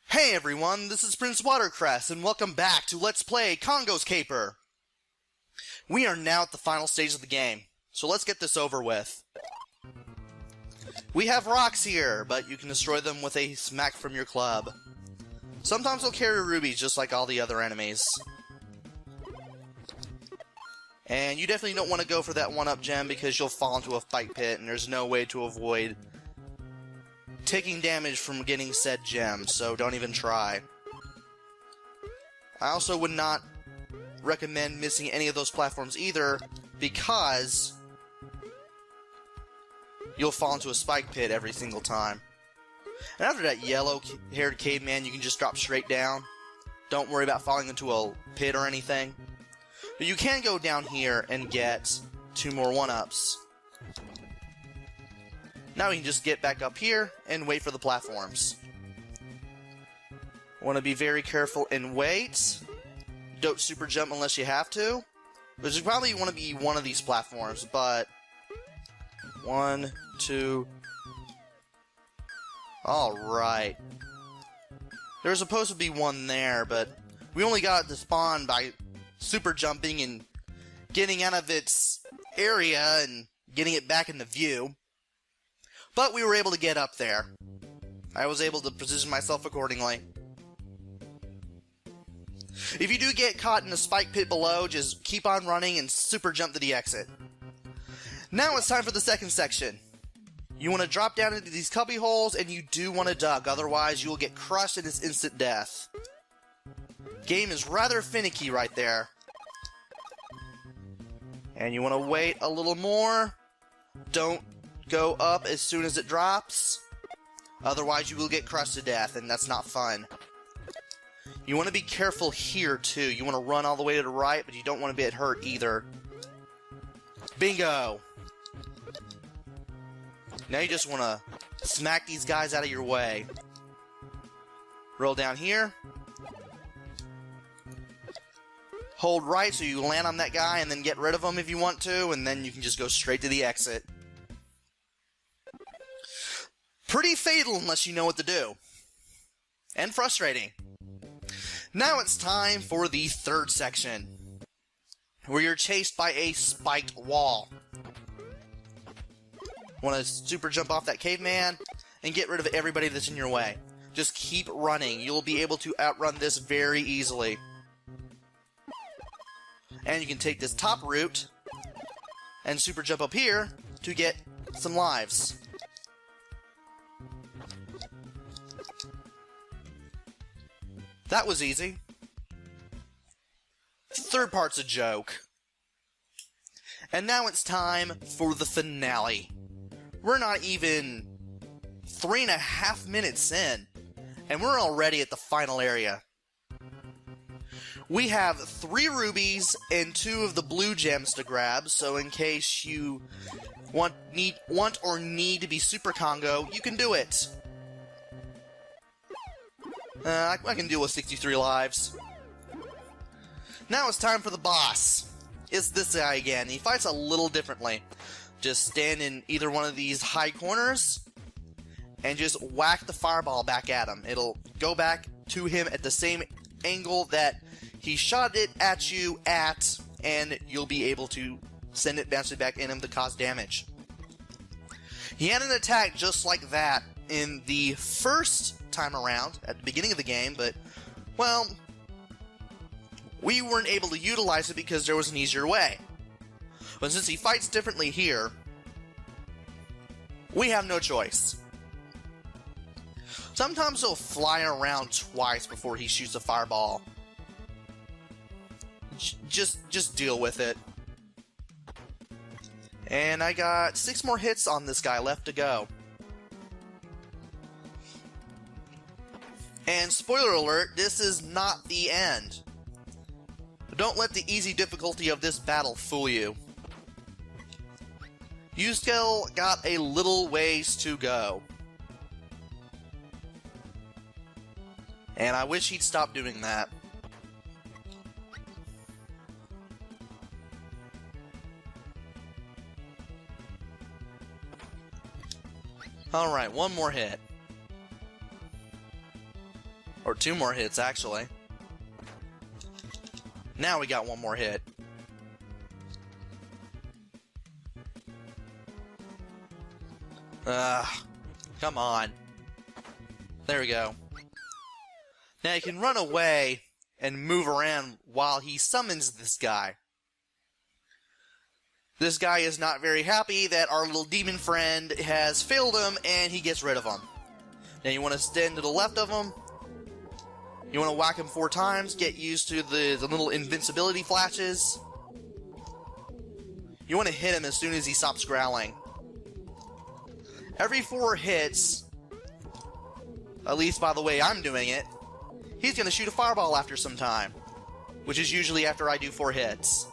Hey everyone, this is Prince Watercress, and welcome back to Let's Play Congo's Caper! We are now at the final stage of the game, so let's get this over with. We have rocks here, but you can destroy them with a smack from your club. Sometimes they'll carry rubies just like all the other enemies. And you definitely don't want to go for that 1-up gem because you'll fall into a fight pit and there's no way to avoid taking damage from getting said gem, so don't even try. I also would not recommend missing any of those platforms either, because you'll fall into a spike pit every single time. And after that yellow-haired caveman, you can just drop straight down. Don't worry about falling into a pit or anything. But you can go down here and get 2 more 1-ups. Now we can just get back up here and wait for the platforms. Want to be very careful and wait. Don't super jump unless you have to. But you probably want to be one of these platforms, but 1, 2. Alright. There's supposed to be one there, but we only got it to spawn by super jumping and getting out of its area and getting it back into view. But we were able to get up there. I was able to position myself accordingly. If you do get caught in a spike pit below, just keep on running and super jump to the exit. Now it's time for the second section. You want to drop down into these cubby holes, and you do want to duck, otherwise you will get crushed and it's instant death. Game is rather finicky right there. And you want to wait a little more. Don't go up as soon as it drops, otherwise you will get crushed to death, and that's not fun. You want to be careful here too. You want to run all the way to the right, but you don't want to get hurt either. Bingo! Now you just want to smack these guys out of your way. Roll down here. Hold right so you land on that guy and then get rid of him if you want to, and then you can just go straight to the exit. Pretty fatal unless you know what to do. And frustrating. Now it's time for the third section, where you're chased by a spiked wall. Want to super jump off that caveman and get rid of everybody that's in your way. Just keep running. You'll be able to outrun this very easily. And you can take this top route and super jump up here to get some lives. That was easy. Third part's a joke. And now it's time for the finale. We're not even 3.5 minutes in, and we're already at the final area. We have 3 rubies and 2 of the blue gems to grab, so in case you want or need to be Super Congo, you can do it. I can deal with 63 lives. Now it's time for the boss. It's this guy again. He fights a little differently. Just stand in either one of these high corners and just whack the fireball back at him. It'll go back to him at the same angle that he shot it at you at, and you'll be able to send it bouncing back in him to cause damage. He had an attack just like that in the first time around at the beginning of the game, but, well, we weren't able to utilize it because there was an easier way. But since he fights differently here, we have no choice. Sometimes he'll fly around twice before he shoots a fireball. Just deal with it. And I got 6 more hits on this guy left to go. And spoiler alert, this is not the end. Don't let the easy difficulty of this battle fool you. You still got a little ways to go. And I wish he'd stop doing that. Alright, one more hit. Or 2 more hits, actually. Now we got 1 more hit. Come on. There we go. Now you can run away and move around while he summons this guy. This guy is not very happy that our little demon friend has failed him, and he gets rid of him. Now you want to stand to the left of him. You want to whack him 4 times, get used to the little invincibility flashes. You want to hit him as soon as he stops growling. Every 4 hits, at least by the way I'm doing it, he's going to shoot a fireball after some time, which is usually after I do 4 hits.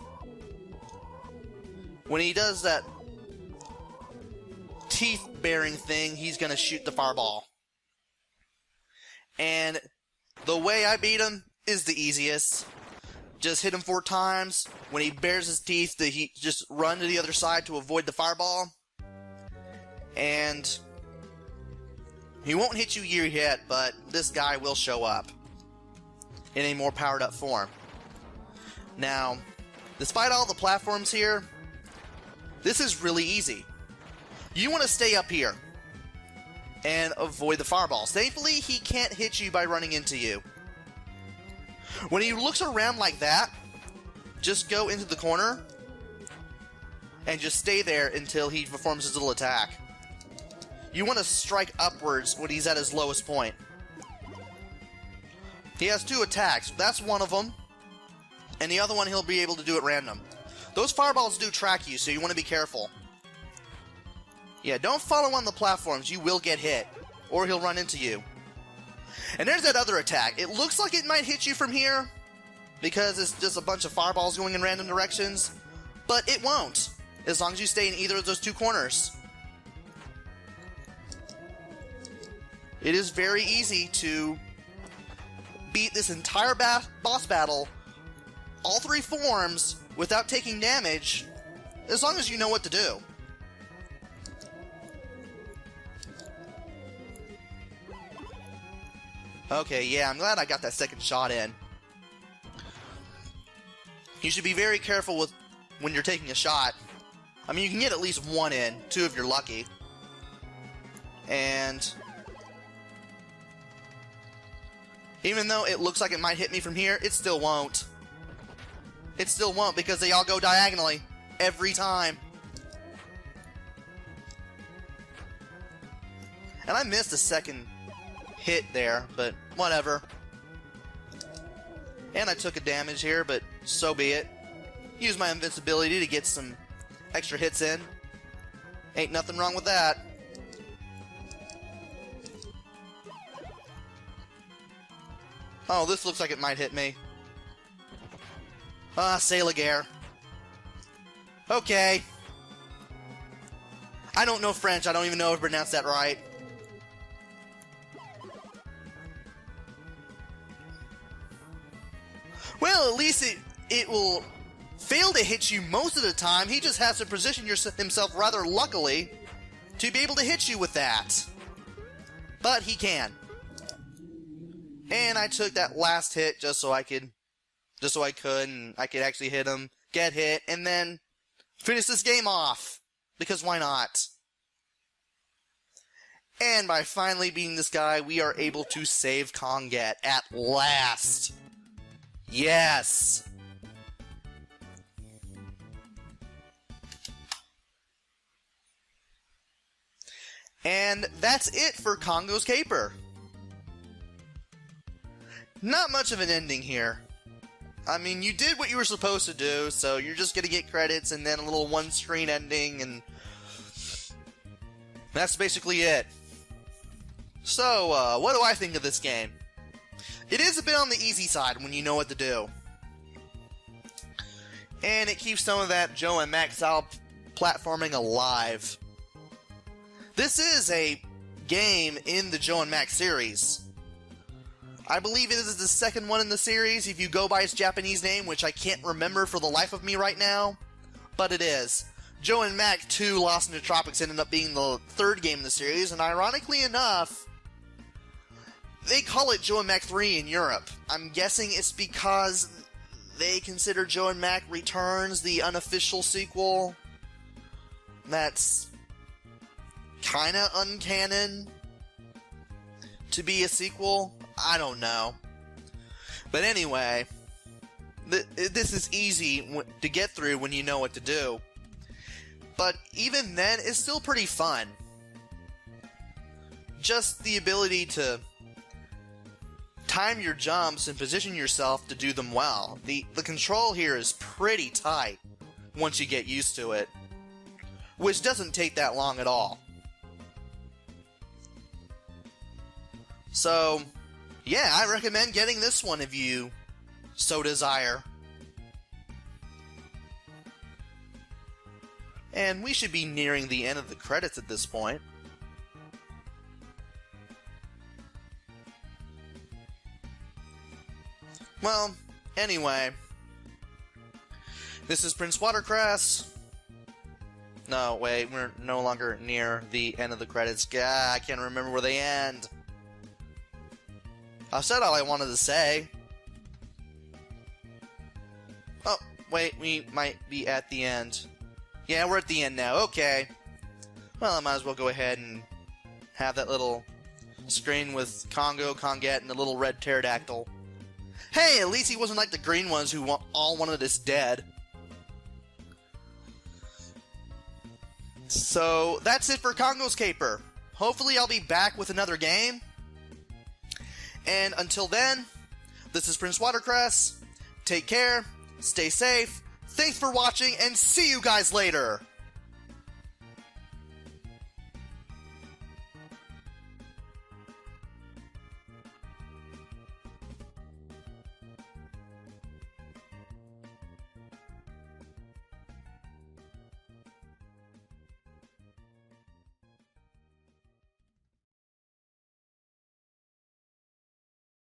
When he does that teeth-bearing thing, he's going to shoot the fireball. And the way I beat him is the easiest. Just hit him 4 times. When he bares his teeth, he just run to the other side to avoid the fireball. And he won't hit you yet, but this guy will show up in a more powered up form. Now, despite all the platforms here, this is really easy. You want to stay up here and avoid the fireballs. Thankfully, he can't hit you by running into you. When he looks around like that, just go into the corner and just stay there until he performs his little attack. You want to strike upwards when he's at his lowest point. He has 2 attacks. That's one of them. And the other one he'll be able to do at random. Those fireballs do track you, so you want to be careful. Yeah, don't follow on the platforms. You will get hit. Or he'll run into you. And there's that other attack. It looks like it might hit you from here, because it's just a bunch of fireballs going in random directions. But it won't, as long as you stay in either of those 2 corners. It is very easy to beat this entire boss battle, all 3 forms, without taking damage, as long as you know what to do. Okay, yeah, I'm glad I got that second shot in. You should be very careful with when you're taking a shot. I mean, you can get at least 1 in, 2 if you're lucky. And even though it looks like it might hit me from here, it still won't. It still won't, because they all go diagonally every time. And I missed a second hit there, but whatever. And I took a damage here, but so be it. Use my invincibility to get some extra hits in. Ain't nothing wrong with that. Oh, this looks like it might hit me. C'est la guerre. Okay. I don't know French. I don't even know if I pronounced that right. Well, at least it will fail to hit you most of the time. He just has to position himself rather luckily to be able to hit you with that. But he can. And I took that last hit just so I could, and I could actually hit him, get hit, and then finish this game off. Because why not? And by finally beating this guy, we are able to save Congo at last. Yes! And that's it for Congo's Caper. Not much of an ending here. I mean, you did what you were supposed to do, so you're just gonna get credits and then a little one-screen ending, and that's basically it. So, what do I think of this game? It is a bit on the easy side when you know what to do. And it keeps some of that Joe and Mac style platforming alive. This is a game in the Joe and Mac series. I believe it is the second one in the series, if you go by its Japanese name, which I can't remember for the life of me right now, but it is. Joe and Mac 2 Lost in the Tropics ended up being the third game in the series, and ironically enough, they call it Joe and Mac 3 in Europe. I'm guessing it's because they consider Joe and Mac Returns the unofficial sequel that's kinda uncanon to be a sequel. I don't know. But anyway, this is easy to get through when you know what to do. But even then, it's still pretty fun. Just the ability to time your jumps and position yourself to do them well. The control here is pretty tight once you get used to it, which doesn't take that long at all. So, yeah, I recommend getting this one if you so desire. And we should be nearing the end of the credits at this point. Well, anyway, this is Prince Watercress. No, wait, we're no longer near the end of the credits. I can't remember where they end. I said all I wanted to say. Oh, wait, we might be at the end. Yeah, we're at the end now, okay. Well, I might as well go ahead and have that little screen with Congo, Conget, and the little red pterodactyl. Hey, at least he wasn't like the green ones who all wanted us dead. So, that's it for Congo's Caper. Hopefully I'll be back with another game. And until then, this is Prince Watercress. Take care, stay safe, thanks for watching, and see you guys later!